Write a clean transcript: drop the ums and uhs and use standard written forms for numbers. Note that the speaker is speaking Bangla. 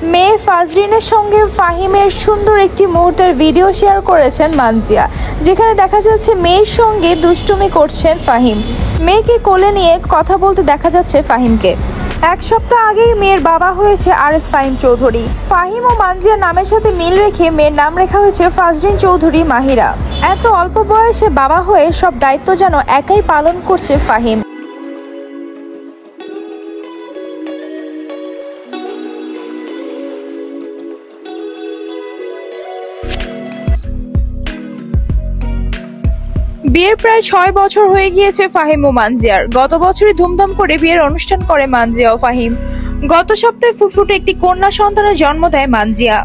মেয়ে ফাজরিনের সঙ্গে ফাহিমের সুন্দর একটি মুহূর্তের ভিডিও শেয়ার করেছেন মানজিয়া, যেখানে দেখা যাচ্ছে মেয়ের সঙ্গে দুষ্টুমি করছেন ফাহিম। মেয়েকে কোলে নিয়ে কথা বলতে দেখা যাচ্ছে ফাহিমকে। এক সপ্তাহ আগেই মেয়ের বাবা হয়েছে RS ফাহিম চৌধুরী। ফাহিম ও মানজিয়ার নামের সাথে মিল রেখে মেয়ের নাম রেখা হয়েছে ফাজরিন চৌধুরী মাহিরা। এত অল্প বয়সে বাবা হয়ে সব দায়িত্ব যেন একাই পালন করছে ফাহিম। বিয়ের প্রায় 6 বছর হয়ে গিয়েছে ফাহিম ও মানজিয়ার। গত বছরই ধুমধাম করে বিয়ের অনুষ্ঠান করে মানজিয়া ও ফাহিম। গত সপ্তাহে ফুটফুটে একটি কন্যা সন্তানের জন্ম দেয় মানজিয়া।